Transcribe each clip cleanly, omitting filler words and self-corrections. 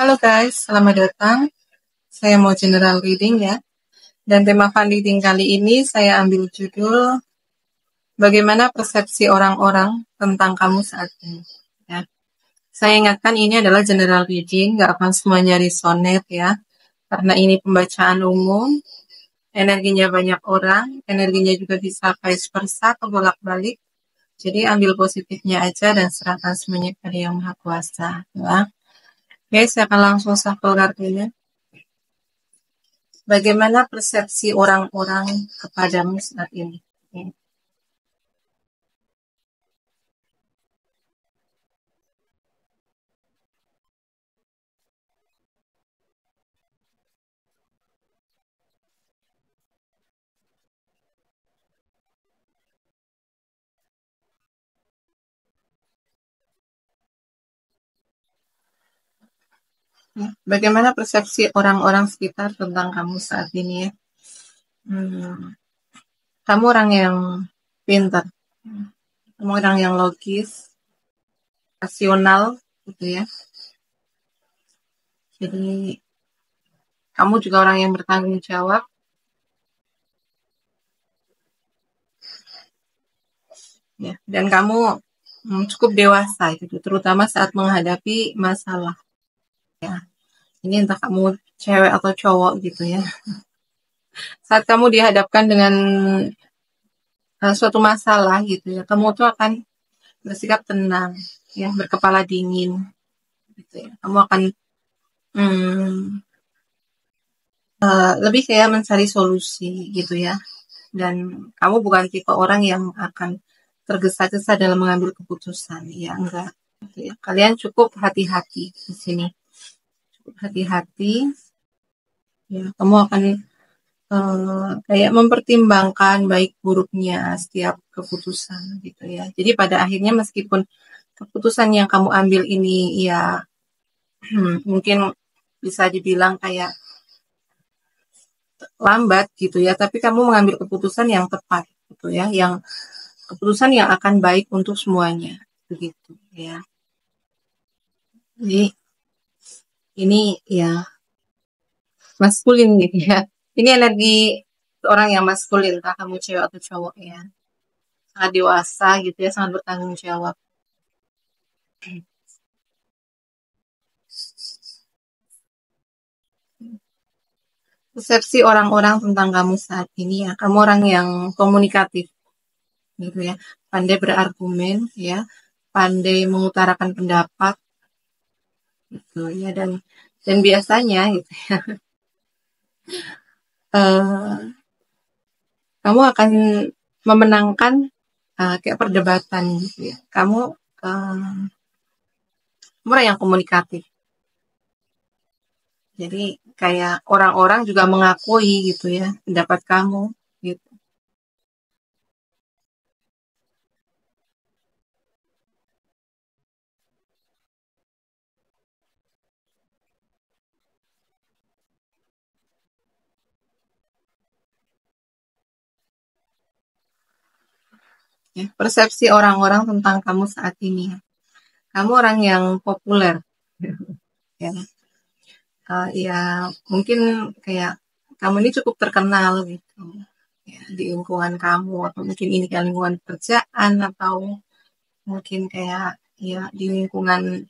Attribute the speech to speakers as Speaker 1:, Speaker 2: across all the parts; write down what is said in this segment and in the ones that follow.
Speaker 1: Halo guys, selamat datang. Saya mau general reading ya. Dan tema fun reading kali ini saya ambil judul Bagaimana persepsi orang-orang tentang kamu saat ini. Ya. Saya ingatkan ini adalah general reading, nggak akan semuanya resonate ya. Karena ini pembacaan umum, energinya banyak orang, energinya juga bisa vice versa atau bolak-balik. Jadi ambil positifnya aja dan serahkan semuanya kepada Yang Maha Kuasa. Ya. Oke, saya akan langsung shuffle kartunya. Bagaimana persepsi orang-orang kepadamu saat ini? Bagaimana persepsi orang-orang sekitar tentang kamu saat ini ya? Hmm, Kamu orang yang pintar, kamu orang yang logis, rasional, gitu ya. Jadi kamu juga orang yang bertanggung jawab, ya. Dan kamu cukup dewasa, gitu, terutama saat menghadapi masalah. Ya. Ini entah kamu cewek atau cowok, gitu ya. Saat kamu dihadapkan dengan suatu masalah, gitu ya, kamu tuh akan bersikap tenang, ya, berkepala dingin, gitu ya. Kamu akan hmm, lebih kayak mencari solusi gitu ya. Dan kamu bukan tipe orang yang akan tergesa-gesa dalam mengambil keputusan, ya enggak. Gitu ya. Kalian cukup hati-hati di sini, cukup hati-hati. Ya, kamu akan kayak mempertimbangkan baik buruknya setiap keputusan gitu ya. Jadi pada akhirnya meskipun keputusan yang kamu ambil ini ya mungkin bisa dibilang kayak lambat gitu ya, tapi kamu mengambil keputusan yang tepat gitu ya, yang keputusan yang akan baik untuk semuanya begitu ya. Jadi ini ya maskulin gitu ya. Ini energi orang yang maskulin, entah kamu cewek atau cowok ya. Sangat dewasa gitu ya, sangat bertanggung jawab. Persepsi orang-orang tentang kamu saat ini ya, kamu orang yang komunikatif gitu ya, pandai berargumen ya, pandai mengutarakan pendapat gitu ya, dan biasanya gitu eh, kamu akan memenangkan kayak perdebatan gitu ya. Kamu orang yang komunikatif. Jadi kayak orang-orang juga mengakui gitu ya pendapat kamu gitu. Ya. Persepsi orang-orang tentang kamu saat ini. Kamu orang yang populer. Ya, ya mungkin kayak kamu ini cukup terkenal gitu ya, di lingkungan kamu atau mungkin ini kayak lingkungan pekerjaan atau mungkin kayak ya di lingkungan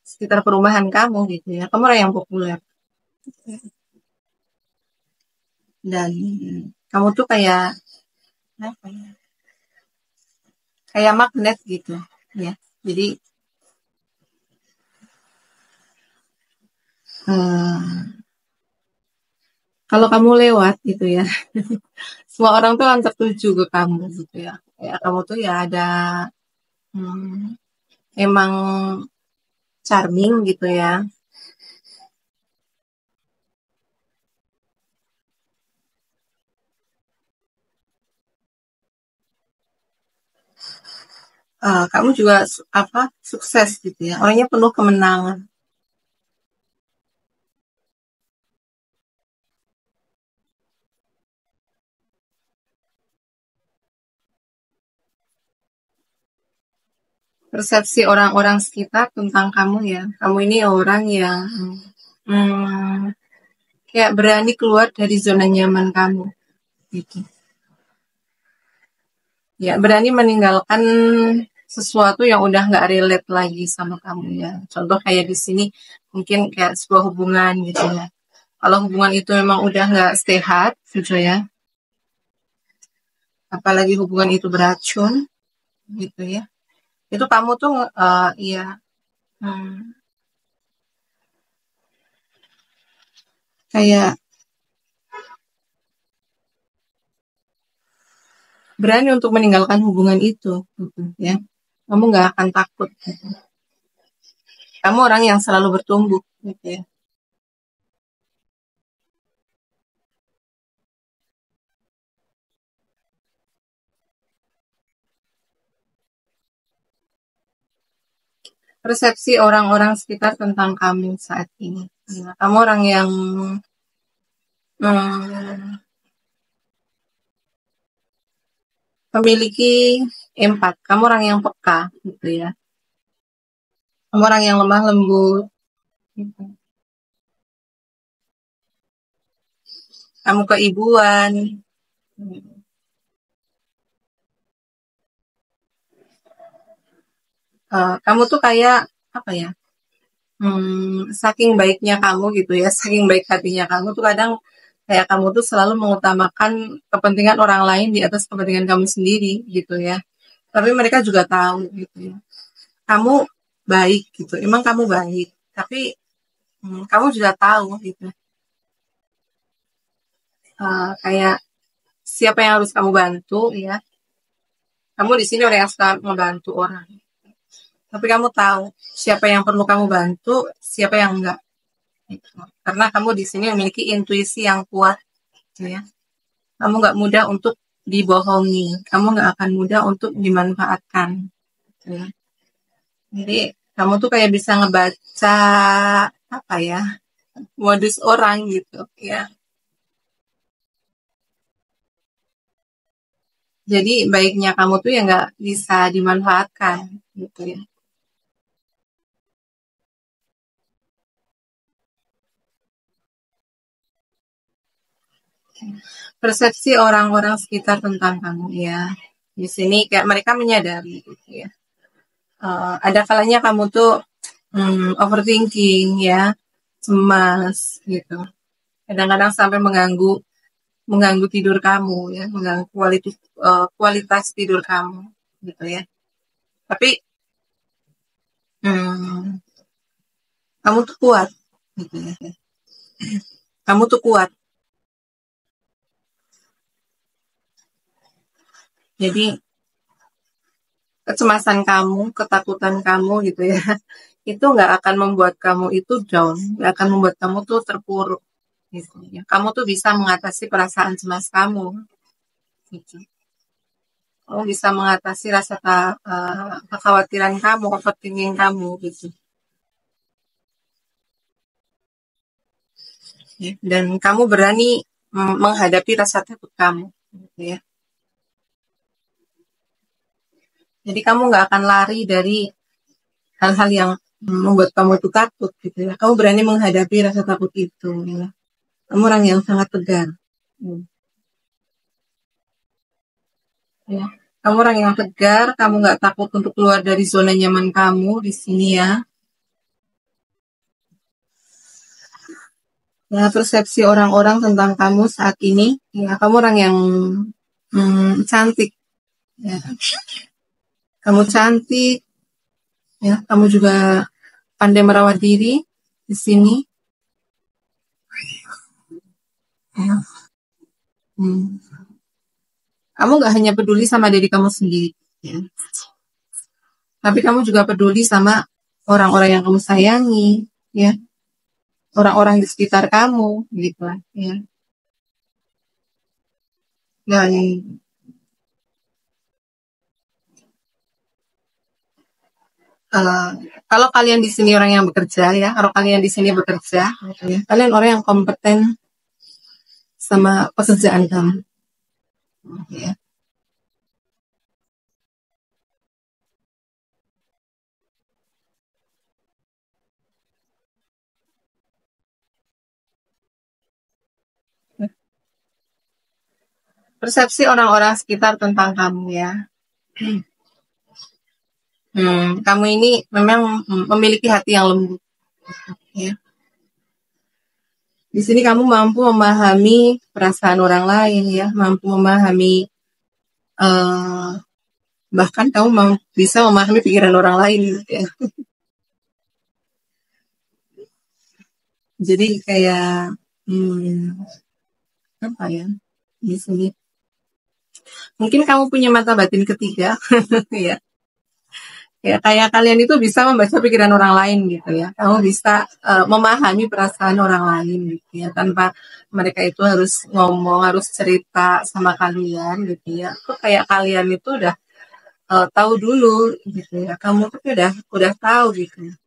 Speaker 1: sekitar perumahan kamu gitu ya. Kamu orang yang populer dan kamu tuh kayak apa ya? Kayak magnet gitu ya. Jadi eh, kalau kamu lewat gitu ya, semua orang tuh akan tertuju ke kamu gitu ya. Ya kamu tuh ya ada hmm, emang charming gitu ya. Kamu juga apa sukses gitu ya. Orangnya penuh kemenangan. Persepsi orang-orang sekitar tentang kamu ya. Kamu ini orang yang hmm, kayak berani keluar dari zona nyaman kamu, gitu. Ya, berani meninggalkan sesuatu yang udah nggak relate lagi sama kamu ya. Contoh kayak di sini mungkin kayak sebuah hubungan gitu ya. Kalau hubungan itu memang udah nggak sehat gitu ya, apalagi hubungan itu beracun gitu ya. Itu kamu tuh ya hmm, kayak berani untuk meninggalkan hubungan itu gitu ya. Kamu nggak akan takut gitu. Kamu orang yang selalu bertumbuh gitu ya. Persepsi orang-orang sekitar tentang kamu saat ini. Nah, kamu orang yang hmm, memiliki empat. Kamu orang yang peka, gitu ya. Kamu orang yang lemah lembut. Gitu. Kamu keibuan. Kamu tuh kayak apa ya? Saking baiknya kamu gitu ya, saking baik hatinya kamu tuh kadang kayak kamu tuh selalu mengutamakan kepentingan orang lain di atas kepentingan kamu sendiri gitu ya. Tapi mereka juga tahu gitu ya. Kamu baik gitu, emang kamu baik. Tapi kamu juga tahu gitu. Kayak siapa yang harus kamu bantu ya. Kamu di sini orang yang suka membantu orang. Tapi kamu tahu siapa yang perlu kamu bantu, siapa yang enggak. Gitu. Karena kamu di sini memiliki intuisi yang kuat, gitu ya. Kamu nggak mudah untuk dibohongi, kamu nggak akan mudah untuk dimanfaatkan. Gitu ya. Jadi kamu tuh kayak bisa ngebaca apa ya modus orang gitu ya. Jadi baiknya kamu tuh ya nggak bisa dimanfaatkan gitu ya. Persepsi orang-orang sekitar tentang kamu ya. Di sini kayak mereka menyadari gitu ya. Ada kalanya kamu tuh overthinking ya, cemas gitu. Kadang-kadang sampai mengganggu mengganggu tidur kamu ya, mengganggu kualitas tidur kamu gitu ya. Tapi hmm, kamu tuh kuat gitu ya. Kamu tuh kuat. Jadi kecemasan kamu, ketakutan kamu gitu ya, itu nggak akan membuat kamu itu down, nggak akan membuat kamu tuh terpuruk gitu ya. Kamu tuh bisa mengatasi perasaan cemas kamu gitu. Kamu bisa mengatasi rasa kekhawatiran kamu, overthinking kamu gitu. Ya. Dan kamu berani menghadapi rasa takut kamu gitu ya. Jadi kamu nggak akan lari dari hal-hal yang membuat kamu itu takut gitu ya. Kamu berani menghadapi rasa takut itu ya. Kamu orang yang sangat tegar. Hmm, ya. Kamu orang yang tegar, kamu nggak takut untuk keluar dari zona nyaman kamu di sini ya. Ya, persepsi orang-orang tentang kamu saat ini, ya kamu orang yang cantik. Ya. Kamu cantik, ya. Kamu juga pandai merawat diri di sini. Ya. Hmm. Kamu nggak hanya peduli sama diri kamu sendiri, ya. Tapi kamu juga peduli sama orang-orang yang kamu sayangi, ya. Orang-orang di sekitar kamu, gitu lah, ya. Dan eh, kalau kalian di sini orang yang bekerja, ya, kalau kalian di sini bekerja, gitu ya, kalian orang yang kompeten sama pekerjaan kamu, ya. Persepsi orang-orang sekitar tentang kamu ya. Kamu ini memang memiliki hati yang lembut. Ya. Di sini kamu mampu memahami perasaan orang lain ya, mampu memahami bahkan kamu bisa memahami pikiran orang lain gitu ya. Jadi kayak apa ya? Di sini mungkin kamu punya mata batin ketiga ya. Ya, kayak kalian itu bisa membaca pikiran orang lain gitu ya. Kamu bisa memahami perasaan orang lain gitu ya, tanpa mereka itu harus ngomong, harus cerita sama kalian gitu ya. Kok kayak kalian itu udah tahu dulu gitu ya. Kamu tuh udah tahu gitu.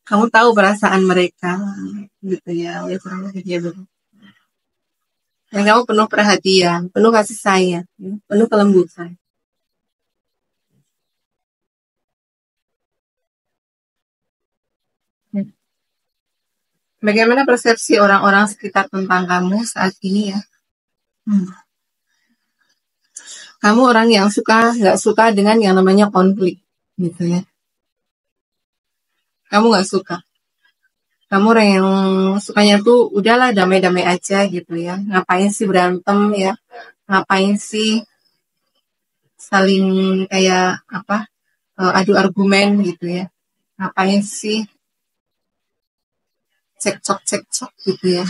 Speaker 1: Kamu tahu perasaan mereka gitu ya. Oleh kurang lebih ya, dan kamu penuh perhatian, penuh kasih sayang, ya, penuh kelembutan. Bagaimana persepsi orang-orang sekitar tentang kamu saat ini ya? Kamu orang yang nggak suka dengan yang namanya konflik, gitu ya. Kamu nggak suka. Kamu orang yang sukanya tuh udahlah damai-damai aja gitu ya. Ngapain sih berantem ya? Ngapain sih saling kayak apa? Adu argumen gitu ya? Ngapain sih cekcok gitu ya?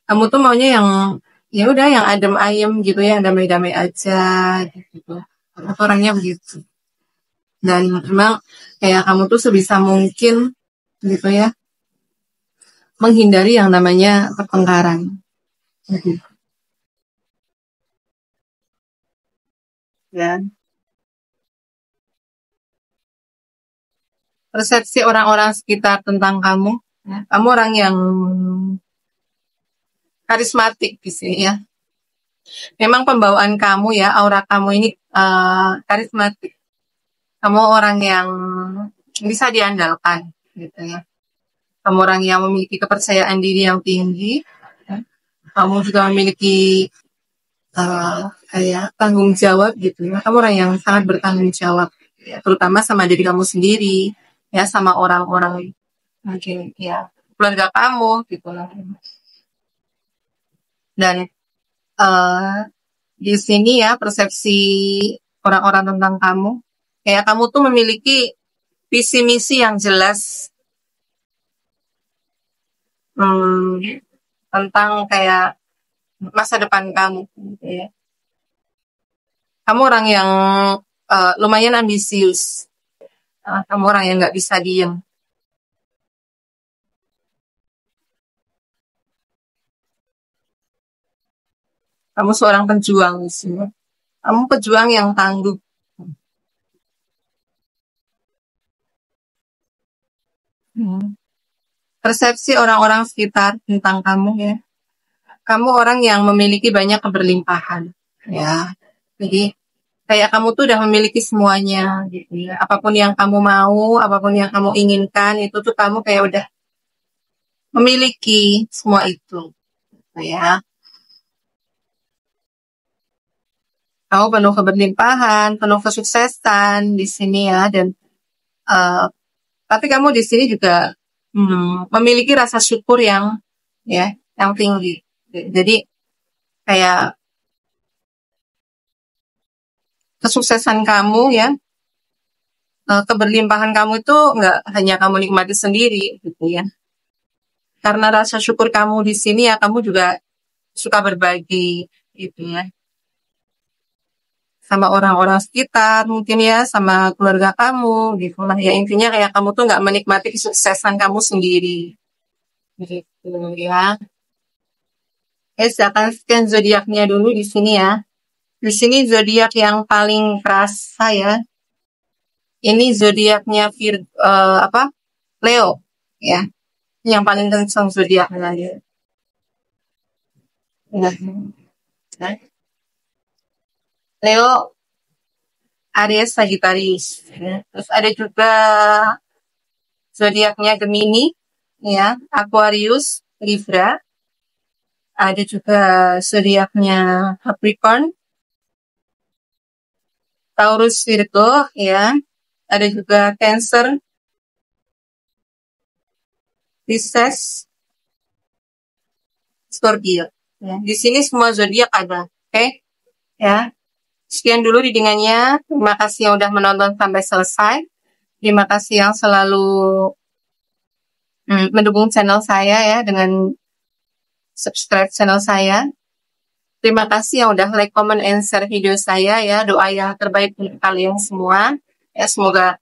Speaker 1: Kamu tuh maunya yang ya udah yang adem ayem gitu ya, damai-damai aja gitu. Aku orangnya begitu. Dan memang kayak kamu tuh sebisa mungkin gitu ya, menghindari yang namanya pertengkaran. Ya. Persepsi orang-orang sekitar tentang kamu, ya. Kamu orang yang karismatik di sini ya. Memang pembawaan kamu ya, aura kamu ini karismatik. Kamu orang yang bisa diandalkan, gitu ya. Kamu orang yang memiliki kepercayaan diri yang tinggi. Ya. Kamu juga memiliki kayak tanggung jawab gitu ya. Kamu orang yang sangat bertanggung jawab, ya, terutama sama diri kamu sendiri, ya, sama orang-orang mungkin ya keluarga kamu gitu lah. Dan di sini ya persepsi orang-orang tentang kamu, kayak kamu tuh memiliki visi misi yang jelas tentang kayak masa depan kamu, gitu ya. Kamu orang yang lumayan ambisius. Kamu orang yang nggak bisa diem. Kamu seorang pejuang di sini. Kamu pejuang yang tangguh. Persepsi orang-orang sekitar tentang kamu ya. Kamu orang yang memiliki banyak keberlimpahan. Ya. Jadi kayak kamu tuh udah memiliki semuanya gitu ya. Apapun yang kamu mau, apapun yang kamu inginkan, itu tuh kamu kayak udah memiliki semua itu. Gitu ya. Kamu penuh keberlimpahan, penuh kesuksesan di sini ya, dan tapi kamu di sini juga memiliki rasa syukur yang ya yang tinggi. Jadi kayak kesuksesan kamu ya, keberlimpahan kamu itu nggak hanya kamu nikmati sendiri gitu ya. Karena rasa syukur kamu di sini ya, kamu juga suka berbagi gitu ya, sama orang-orang sekitar mungkin ya, sama keluarga kamu gitu lah ya. Intinya kayak kamu tuh nggak menikmati kesuksesan kamu sendiri gitu ya. Saya akan scan zodiaknya dulu di sini ya. Di sini zodiak yang paling kerasa ya. Ini zodiaknya Leo ya. Yang paling kencang zodiaknya ya. Nah, Leo, Aries, Sagittarius. Ya. Terus ada juga zodiaknya Gemini, ya, Aquarius, Libra, Ada juga zodiaknya Capricorn, Taurus, Virgo, ya. Ada juga Cancer, Pisces, Scorpio. Ya. Di sini semua zodiak ada, oke? Ya. Sekian dulu readingannya. Terima kasih yang udah menonton sampai selesai. Terima kasih yang selalu mendukung channel saya ya dengan subscribe channel saya. Terima kasih yang udah like, comment, and share video saya ya. Doa yang terbaik untuk kalian semua. Ya, semoga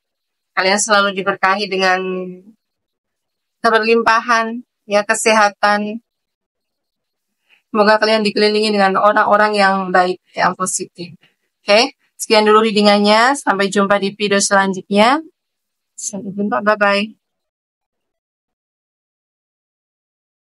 Speaker 1: kalian selalu diberkahi dengan keberlimpahan, ya, kesehatan. Semoga kalian dikelilingi dengan orang-orang yang baik, yang positif. Oke, sekian dulu readingannya. Sampai jumpa di video selanjutnya. Sampai jumpa, bye-bye.